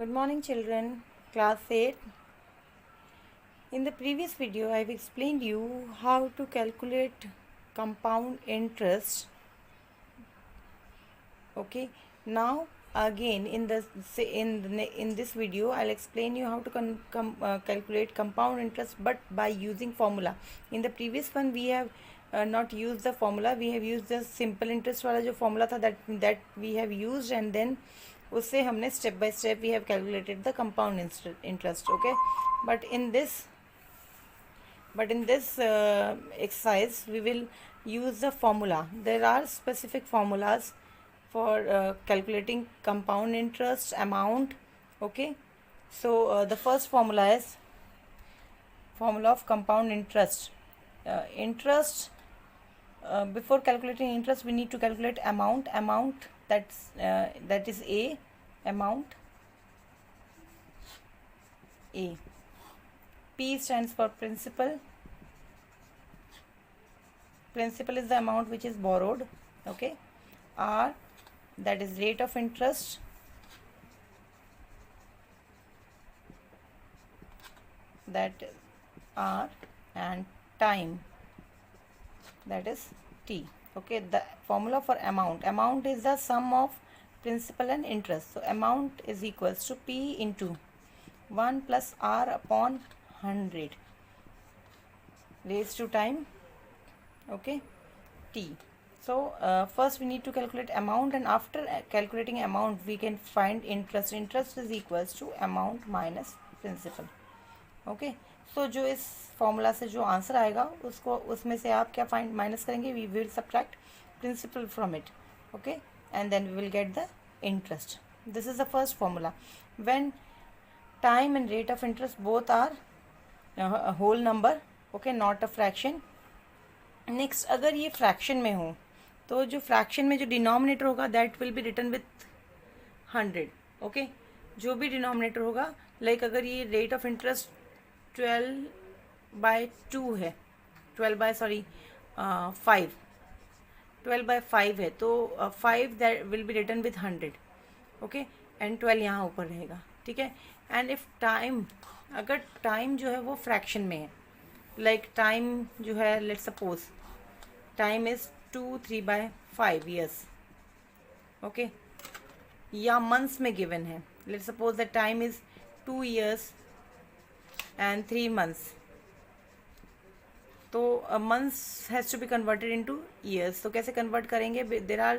Good morning children, class 8. In the previous video I have explained you how to calculate compound interest. Okay, now again in this video I'll explain you how to calculate compound interest, but by using formula. In the previous one we have not used the formula, we have used the simple interest वाला जो formula था that we have used, and then उससे हमने step by step we have calculated the compound interest. Okay, but in this exercise we will use the formula. There are specific formulas for calculating compound interest amount. Okay, so the first formula is formula of compound interest. Before calculating interest we need to calculate amount. That is A. Amount A. P stands for principal. Principal is the amount which is borrowed. Okay, R, that is rate of interest. That is R, and time, that is T. Okay, the formula for amount is the sum of principal and interest. So amount is equals to P into 1 plus R upon 100 raised to time. Okay, T. So first we need to calculate amount, and after calculating amount we can find interest. Interest is equals to amount minus principal. Okay, so जो इस formula से जो answer आएगा उसमें से आप क्या find minus करेंगे, we will subtract principal from it. Okay, and then we will get the interest. This is the first formula. When time and rate of interest both are whole number. Okay, not a fraction. Next, अगर ये fraction में हो तो जो fraction में जो denominator होगा that will be written with 100. Okay, जो भी डिनोमिनेटर होगा, लाइक अगर ये रेट ऑफ इंटरेस्ट 12/2 है, 5 है, तो 5 that will be written with 100. Okay, and 12 यहाँ ऊपर रहेगा. ठीक है. एंड इफ टाइम, अगर टाइम जो है वो फ्रैक्शन में है, लाइक टाइम जो है, let's suppose time is 3/5 years. Okay, या मंथ्स में गिवन है, let's suppose the time is 2 years and 3 months. तो months has to be converted into years. तो कैसे कन्वर्ट करेंगे? there are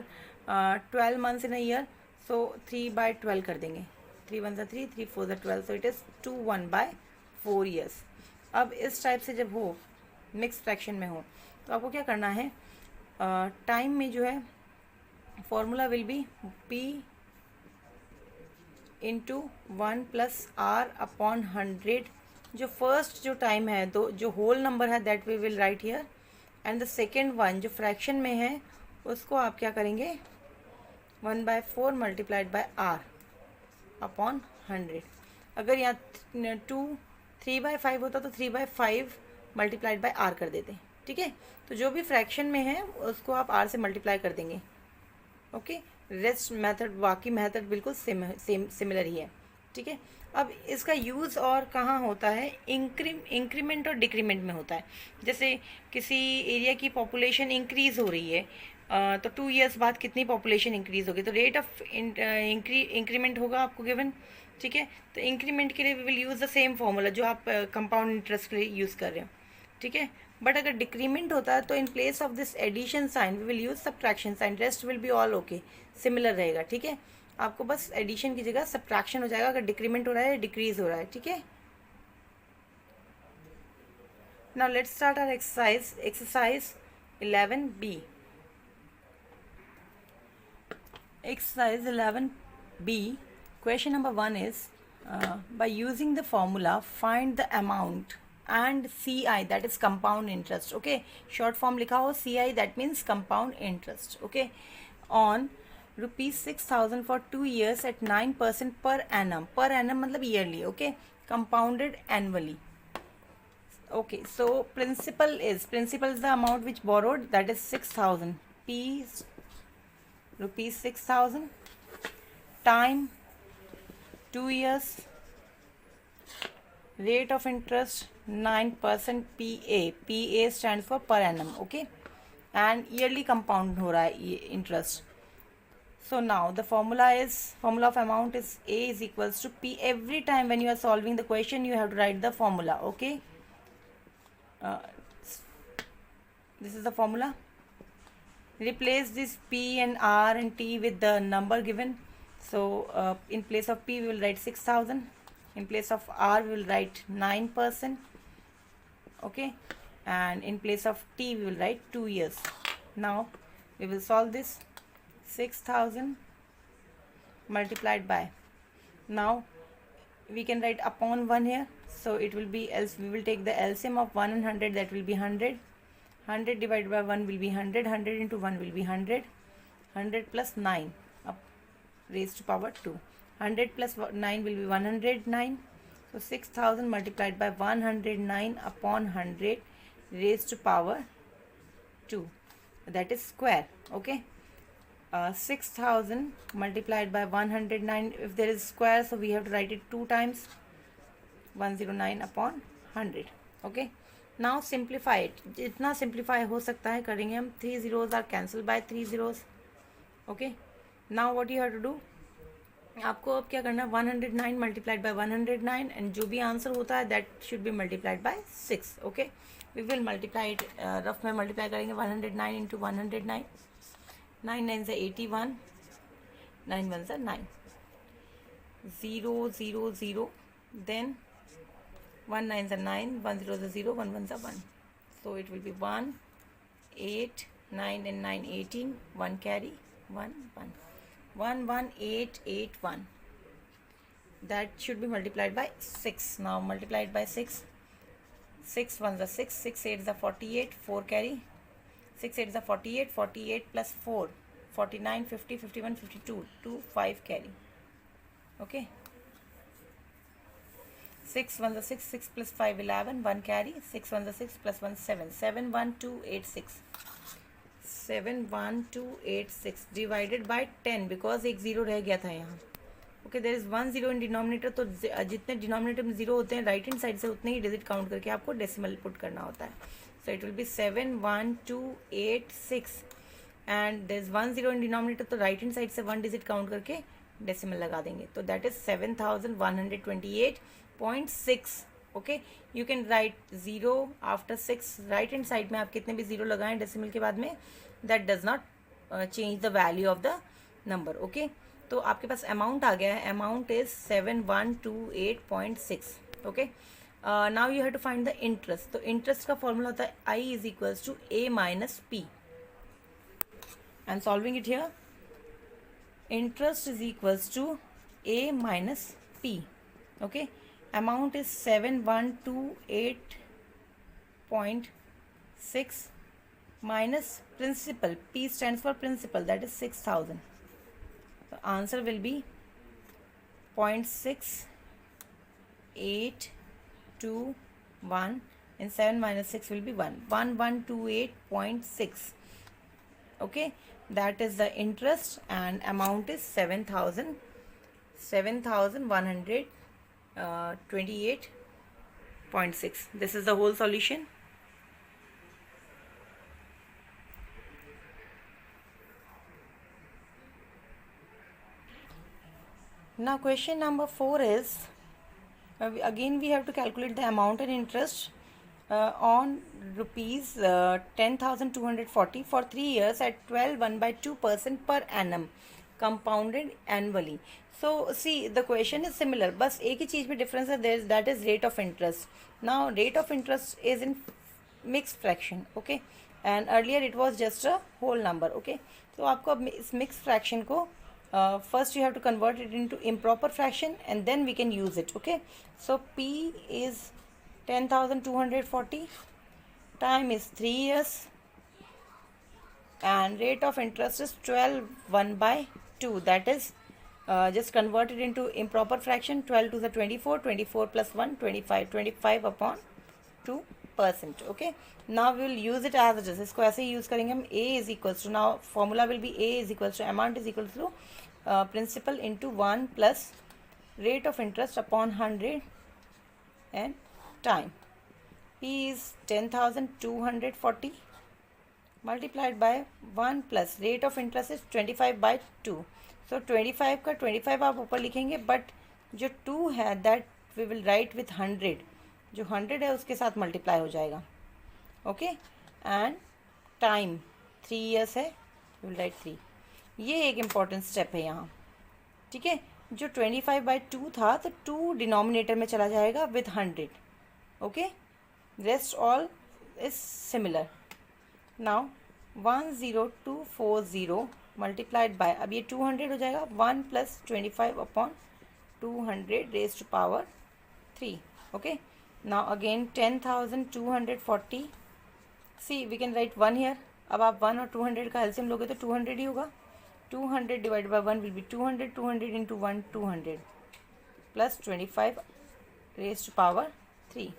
12 months in a year, so 3/12 कर देंगे. 3 1 3, 3 4 12, so it is 2 1/4 years. अब इस टाइप से जब हो, मिक्स फ्रैक्शन में हो, तो आपको क्या करना है, टाइम में जो है formula will be P into 1 plus R upon 100. जो फर्स्ट जो टाइम है, दो जो होल नंबर है that we will write here, and the second one जो फ्रैक्शन में है उसको आप क्या करेंगे, 1/4 मल्टीप्लाइड बाय R अपॉन 100. अगर यहाँ 3/5 होता तो 3/5 मल्टीप्लाइड बाय R कर देते. ठीक है, तो जो भी फ्रैक्शन में है उसको आप R से मल्टीप्लाई कर देंगे. ओके, रेस्ट मेथड, बाकी मेथड बिल्कुल सिमिलर ही है. ठीक है. अब इसका यूज़ और कहाँ होता है, इंक्रीमेंट और डिक्रीमेंट में होता है. जैसे किसी एरिया की पॉपुलेशन इंक्रीज़ हो रही है, तो 2 years बाद कितनी पॉपुलेशन इंक्रीज़ होगी, तो रेट ऑफ इंक्रीमेंट होगा आपको गिवन. ठीक है, तो इंक्रीमेंट के लिए we will use the same formula जो आप कंपाउंड इंटरेस्ट के लिए यूज़ कर रहे हो. ठीक है, बट अगर डिक्रीमेंट होता है तो in place of this addition sign we will use subtraction sign. Rest will be all okay, similar रहेगा. ठीक है, आपको बस एडिशन की जगह सब्ट्रैक्शन हो जाएगा अगर डिक्रीमेंट हो रहा है, डिक्रीज हो रहा है. ठीक है. Now let's start our exercise 11B. Exercise 11B, question number 1 is by using the formula find the amount and CI, that is compound interest. Okay, short form लिखा हो CI, that means compound interest. Okay, on ₹6,000 for 2 years at 9% per annum. Per annum मतलब yearly. Okay, compounded annually. Okay, so principal is the amount which borrowed, that is 6,000. P is ₹6,000. Time 2 years, rate of interest 9% PA. PA stands for per annum, okay, and yearly compound हो रहा है ये interest. So now the formula of amount is A is equals to P. Every time when you are solving the question, you have to write the formula, okay. uh, this is the formula. Replace this P and R and T with the number given. So in place of P we will write 6,000, in place of R we will write 9%, okay, and in place of T we will write 2 years. Now we will solve this. 6,000 multiplied by, now we can write upon 1 here, so it will be, else we will take the LCM of 1 and 100, that will be 100. 100 divided by 1 will be 100. 100 into 1 will be 100. 100 plus 9 up raised to power 2. 100 plus 9 will be 109. So 6,000 multiplied by 109 upon 100 raised to power 2, that is square, okay. 6,000 multiplied by 109, if there is square, so we have to write it 2 times. 109 upon 100, okay. Now simplify it. जितना simplify हो सकता है करेंगे हम. 3 zeros are cancelled by 3 zeros, okay. Now what you have to do, आपको अब क्या करना है, 109 multiplied by 109 and जो भी आंसर होता है that should be multiplied by 6, okay. We will multiply it, rough में multiply करेंगे 109 into 109. 9 9s are 81, 9 1s are 9, 0 0 0, then 1 9s are 9, 1 0s are 0, 1 1s are 1, so it will be 1 8 9 and 9 18, 1 carry 1 1, 1 1 8 8 1, that should be multiplied by 6. Now multiply it by 6. 6 1s are 6, 6 8s are 48, 4 carry, 6 8s are 48, 48 plus 4, 49, 50, 51, 52, 2 5 carry, okay. 6 1s are 6, 6 plus 5 11, 1 carry, 6 1s are 6 plus 1 7, 7 1 2 8 6, 7 1 2 8 6 divided by 10, because एक zero रह गया था यहाँ, okay. There is 1 0 in denominator, तो जितने denominator में zero होते हैं राइट हैंड साइड से उतने ही डिजिट काउंट करके आपको डेसिमल पुट करना होता है. So it will be 7 1 2 8 6 and there is 1 0 in denominator, तो right hand side से 1 digit count करके decimal लगा देंगे, तो that is 7,128.6, okay. You can write 0 after 6, right hand side में आप कितने भी 0 लगाएं decimal के बाद में, that does not change the value of the number, okay. तो आपके पास amount आ गया है, amount is 7128.6, okay. Now you have to find the interest. तो interest का formula होता है I is equals to A minus P. And solving it here, interest is equals to A minus P, okay. Amount is 7128.6 minus principal. P stands for principal, that is 6,000. The answer will be 0.682 1, and 7 minus 6 will be 1, 1128.6, okay. That is the interest and amount is 7,128.6. This is the whole solution. Now question number 4 is, again we have to calculate the amount and interest on rupees 10,240 for 3 years at 12 1/2% per annum compounded annually. So see, the question is similar, बस एक ही चीज़ में difference है, there, that is rate of interest. Now rate of interest is in mixed fraction, okay, and earlier it was just a whole number, okay. तो आपको अब इस mixed fraction को first you have to convert it into improper fraction and then we can use it, okay. So P is 10,240, time is 3 years, and rate of interest is 12 1/2, that is just convert it into improper fraction. 12 to the 24, 24 plus 1 25, 25 upon 2%, okay. Now we will use it as it is. इसको ऐसे ही use करेंगे हम. A is equals to, now formula will be A is equals to amount is equals to principal into 1 plus rate of interest upon 100 and time. P is 10,240 multiplied by 1 plus rate of interest is 25/2. So 25 का 25 आप ऊपर लिखेंगे, but जो 2 है that we will write with 100. जो 100 है उसके साथ मल्टीप्लाई हो जाएगा. ओके. एंड टाइम 3 ईयर्स है, वी विल राइट 3. ये एक इम्पॉर्टेंट स्टेप है यहाँ. ठीक है. जो 25/2 था तो 2 डिनोमिनेटर में चला जाएगा with 100. Okay. Rest all is similar. Now 10240 multiplied by, अब ये 200 हो जाएगा, 1 + 25/200 raise to power 3. Okay. Now again 10,240. See we can write 1 here. अब आप 1 और 200 का एलसीएम लोगे तो 200 ही होगा. 200 divide by 1 will be 200. 200 into 1 200 plus 25 raise to power 3.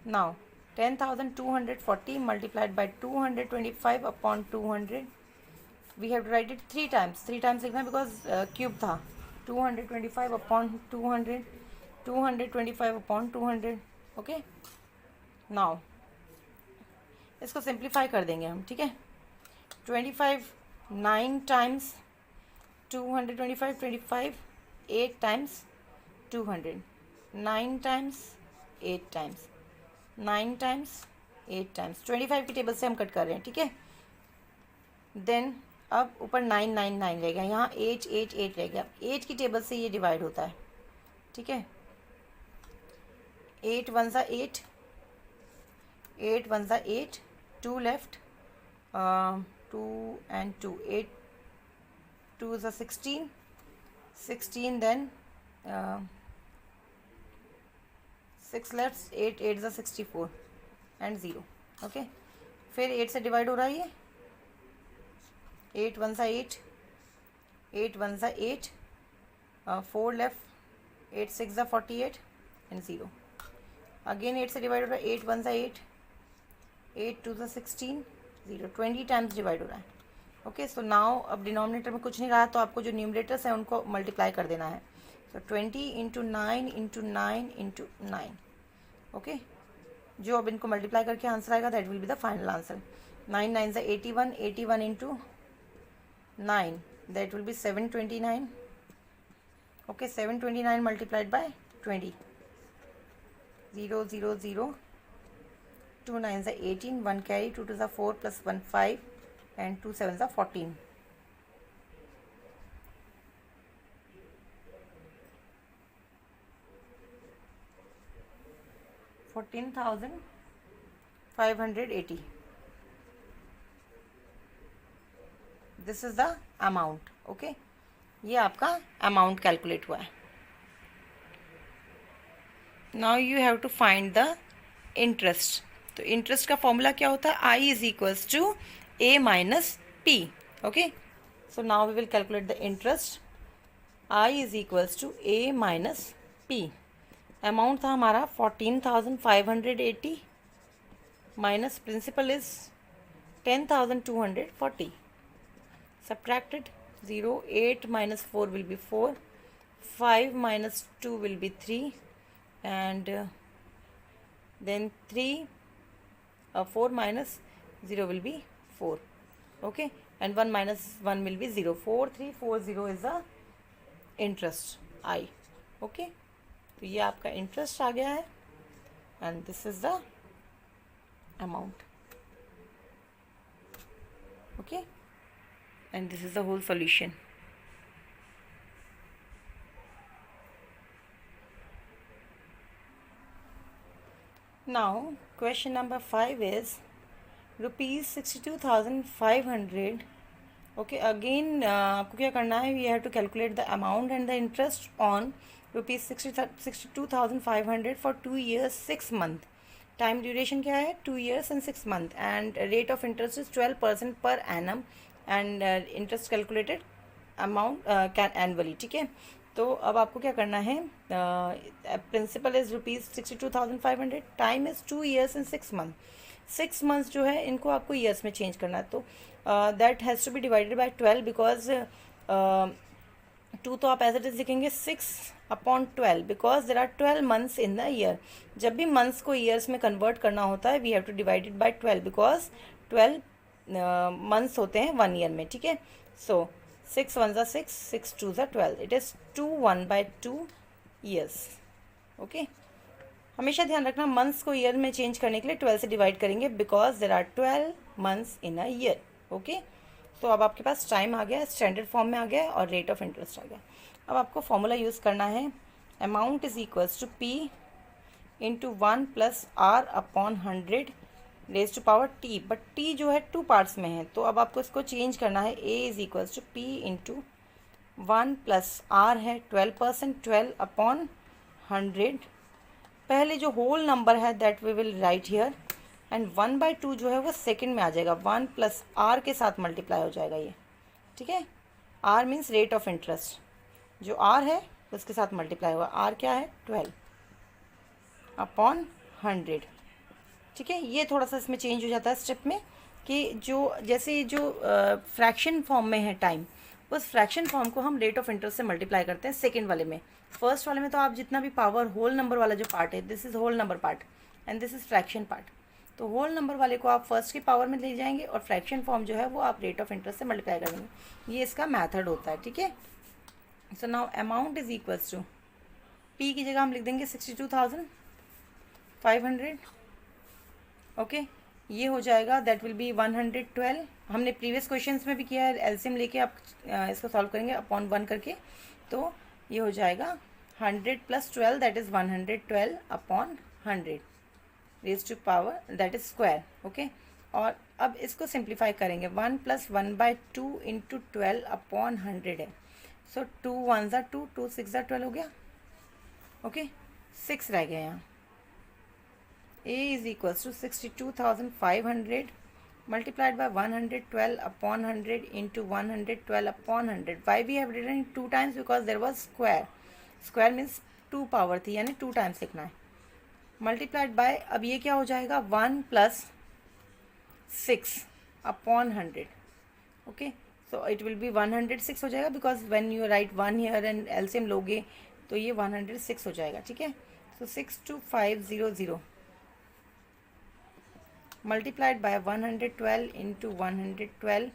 Now 10,240 multiplied by 225/200. We have to write it 3 times. 3 times लिखना because cube था. 225/200, 225/200. ओके. नाउ इसको सिंप्लीफाई कर देंगे हम. ठीक है. 25 9 times 225, 25 8 times 200, 9 times 8 times 9 times 8 times 25 की टेबल से हम कट कर रहे हैं. ठीक है. देन अब ऊपर 9 9 9 रहेगा, यहाँ 8 8 8 रहेगा. 8 की टेबल से ये डिवाइड होता है. ठीक है. 8 1 सा 8, 8 1 सा 8, 2 लेफ्ट, 2 and 2, 8 2 सा 16, 16 देन 6 लेफ्ट, 8 8 सा 64 एंड 0. ओके. फिर 8 से डिवाइड हो रहा है ये. 8 1 सा 8, 8 1 सा 8, 4 लेफ्ट, 8 6 सा 48 एंड 0. अगेन 8 से डिवाइड हो रहा है. 8 1 सा 8, 8 2 सा 16, 0. 20 टाइम्स डिवाइड हो रहा है. ओके. सो नाउ अब डिनोमिनेटर में कुछ नहीं रहा तो आपको जो न्यूमरेटर्स हैं उनको मल्टीप्लाई कर देना है. सो 20 इंटू 9 इंटू 9 इंटू 9. ओके. जो अब इनको मल्टीप्लाई करके आंसर आएगा that will be the final answer. 9 9 सा 81, 81 into 9 that will B 729. Okay. 729 multiplied by 20. 0 0 0, 2 9 सा 18, 1 कैरी, 2 2 सा 4 प्लस 1 5 एंड 2 7 सा 14. 14,580. This is the amount. Okay. ये आपका अमाउंट कैलकुलेट हुआ है. Now you have to find the interest. तो इंटरेस्ट का फॉर्मूला क्या होता है? I is equals to A minus P. Okay. So now we will calculate the interest. I is equals to A minus P. Amount था हमारा 14,580 minus principal is 10,240. Subtracted 0, 8 minus 4 will be 4, 5 minus 2 will be 3, and then 4 minus 0 will be 4. Okay, and 1 minus 1 will be 0. 4340 is the interest I. Okay, तो ये आपका interest आ गया है and this is the amount. Okay, and this is the whole solution. Now question number 5 is rupees 62,500. Okay, again आपको क्या करना है? We have to calculate the amount and the interest on rupees 62,500 for 2 years 6 months. Time duration क्या है? 2 years and 6 months, and rate of interest is 12% per annum, and interest calculated amount annually. ठीक है, तो अब आपको क्या करना है? Principal is rupees 62,500, time is 2 years and 6 months. 6 months जो है इनको आपको ईयर्स में चेंज करना है, तो that has to be divided by 12 because 2 तो आप एज इट इज लिखेंगे 6/12 because there are 12 months in the year. जब भी मंथ्स को ईयर्स में कन्वर्ट करना होता है we have to divide it by 12 because 12 months होते हैं 1 ईयर में. ठीक है, सो 6 1 ज़ा 6, 6 2 ज़ा 12. It is 2 1/2 years. ओके, हमेशा ध्यान रखना मंथ्स को ईयर में चेंज करने के लिए 12 से डिवाइड करेंगे because there are 12 months in a year. Okay, तो अब आपके पास टाइम आ गया, स्टैंडर्ड फॉर्म में आ गया और रेट ऑफ इंटरेस्ट आ गया. अब आपको फॉर्मूला यूज़ करना है. Amount is equals to P into 1 plus R upon 100 raise to power T. But T जो है 2 पार्ट्स में है, तो अब आपको इसको चेंज करना है. A is equals to P into 1 plus R है 12%, 12 अपॉन 100. पहले जो होल नंबर है that we will write here and 1/2 जो है वो सेकंड में आ जाएगा. 1 प्लस आर के साथ मल्टीप्लाई हो जाएगा ये. ठीक है, R means rate of interest. जो आर है उसके साथ मल्टीप्लाई होगा. आर क्या है 12 अपॉन 100. ठीक है, ये थोड़ा सा इसमें चेंज हो जाता है स्टेप में कि जो जैसे जो फ्रैक्शन फॉर्म में है टाइम, उस फ्रैक्शन फॉर्म को हम रेट ऑफ इंटरेस्ट से मल्टीप्लाई करते हैं सेकेंड वाले में. फर्स्ट वाले में तो आप जितना भी पावर होल नंबर वाला जो पार्ट है, this is whole number part and this is fraction part. तो होल नंबर वाले को आप फर्स्ट की पावर में ले जाएंगे और फ्रैक्शन फॉर्म जो है वो आप रेट ऑफ इंटरेस्ट से मल्टीप्लाई कर देंगे. ये इसका मेथड होता है. ठीक है, so now amount is equals to P की जगह हम लिख देंगे 62,500. ओके, ये हो जाएगा दैट विल बी 112. हमने प्रीवियस क्वेश्चंस में भी किया है, एलसीएम लेके आप इसको सॉल्व करेंगे अपॉन 1 करके. तो ये हो जाएगा 100 plus 12 that is 112 upon 100 raise to power that is square. Okay, और अब इसको सिंप्लीफाई करेंगे. 1 प्लस 1/2 इंटू 12 अपॉन 100 है. सो 2 1 ज़ा 2, 2 6 ज़ा 12 हो गया. ओके, 6 रह गया यहाँ. A is equals to 62,500 multiplied by 112 upon 100 into 112 upon 100. Why we have written 2 times because there was square. Square means 2 power थी यानी 2 टाइम्स लिखना है. मल्टीप्लाइड बाय, अब ये क्या हो जाएगा 1 plus 6 upon 100. Okay, so it will be 106 हो जाएगा because when you right 1 here and LCM लोगे तो ये 106 हो जाएगा. ठीक है, सो 62500 multiplied by 112 into 112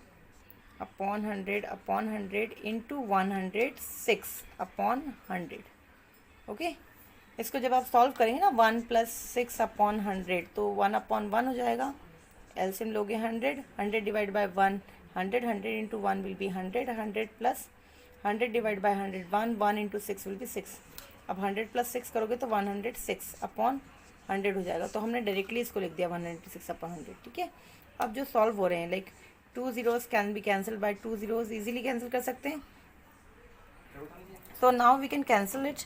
upon 100 into 106 upon 100. Okay, इसको जब आप सॉल्व करेंगे ना 1 प्लस 6 अपॉन 100 तो 1 अपॉन 1 हो जाएगा. एलसीएम लोगे 100, 100 divide by 1 100, 100 into 1 will B 100, 100 plus 100 divide by 100 1 into 6 will be 6. अब 100 प्लस 6 करोगे तो 106 अपॉन 100 हो जाएगा. तो हमने डायरेक्टली इसको लिख दिया 106 अपॉन 100. ठीक है, अब जो सॉल्व हो रहे हैं like 2 zeros can be cancel by 2 zeros, easily cancel कर सकते हैं. So now we can cancel it.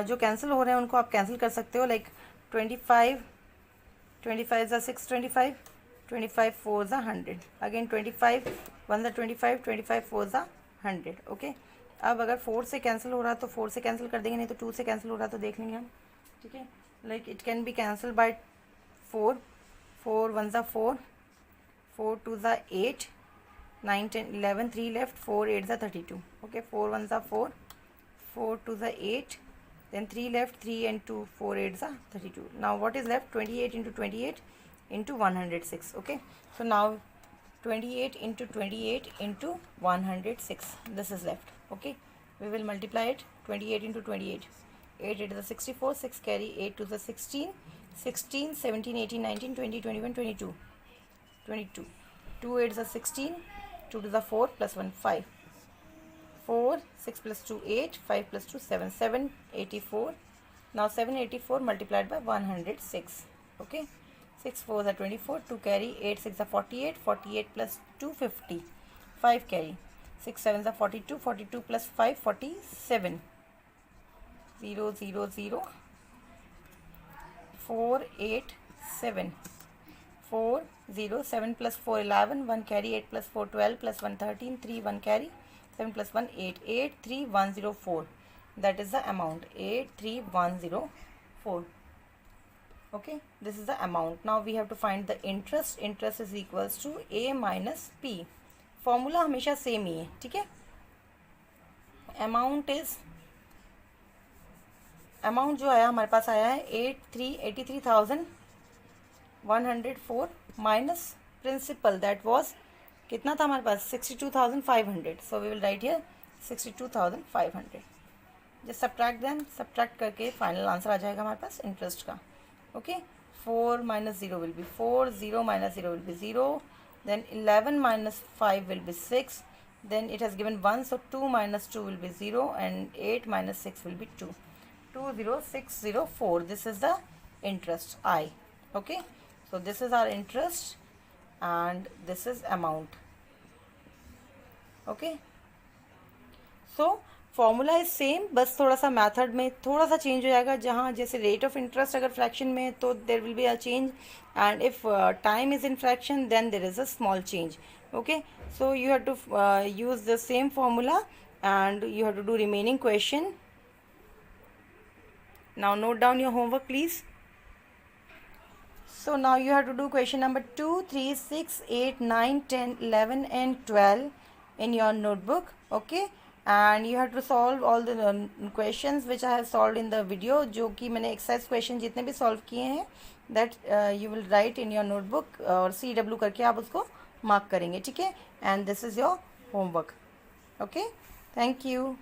जो कैंसिल हो रहे हैं उनको आप कैंसिल कर सकते हो. लाइक 25 ज़ा 6 25, 25 4 ज़ा 100, अगेन 25 1 ज़ा 25, 25 4 ज़ा 100. ओके, अब अगर 4 से कैंसिल हो रहा है तो 4 से कैंसिल कर देंगे, नहीं तो 2 से कैंसिल हो रहा है तो देख लेंगे हम. ठीक है, like it can be cancel bye 4, 4 1 ज़ा 4, 4 2 ज़ा 8, 9 10 11 3 लेफ्ट, 4 8 ज़ा 32. ओके, 4 1 ज़ा 4, 4 2 ज़ा 8, then 3 left, 3 and 2 4 8 is 32. Now what is left? 28 into 28 into 106. Okay, so now 28 into 28 into 106, this is left. Okay, we will multiply it. 28 into 28, 8 8 is 64, 6 carry, 8 to the 16, 16 17 18 19 20 21 22, 22, 2 8 is 16, 2 to the 4 plus 1 5, 4 6 plus 2 8, 5 plus 2 7, 784. Now 784 multiplied by 106. Okay, 6 4 is 24, 2 carry, 8 6 is 48, 48 plus 2 50, 5 carry, 6 7 is 42, 42 plus 5 47, 0 0 0 4 8 7, 4 0 7 plus 4 11, 1 carry, 8 plus 4 12 plus 1 13, 3 1 carry, 7 plus 1 8, 83104. That is the amount, 83104. Okay, this is the amount. Now we have to find the interest. Interest is equals to A minus P. Formula हमेशा same ही है. ठीक है, amount जो आया हमारे पास आया है 83,104 minus principal that was कितना था हमारे पास 62,500. So we will write here 62,500. Just subtract करके फाइनल आंसर आ जाएगा हमारे पास इंटरेस्ट का. Okay 4 minus 0 will be 4, 0 minus 0 will be 0, then 11 minus 5 will be 6, then it has given 1, so 2 minus 2 will be 0, and 8 minus 6 will be 2. 20604, this is the interest I. Okay, so this is our interest and this is amount. Okay, so formula is same, बस थोड़ा सा method में थोड़ा सा change हो जाएगा. जहाँ जैसे रेट ऑफ इंटरेस्ट अगर फ्रैक्शन में है तो there will be a change, and if time is in fraction then there is a small change. Okay, so you have to use the same formula and you have to do remaining question. Now note down your homework please. So now you have to do question number 2, 3, 6, 8, 9, 10, 11 and 12 in your notebook. Okay, and you have to solve all the questions which I have solved in the video. जो कि मैंने exercise question जितने भी solve किए हैं that you will write in your notebook और CW करके आप उसको mark करेंगे. ठीक है, and this is your homework. Okay, thank you.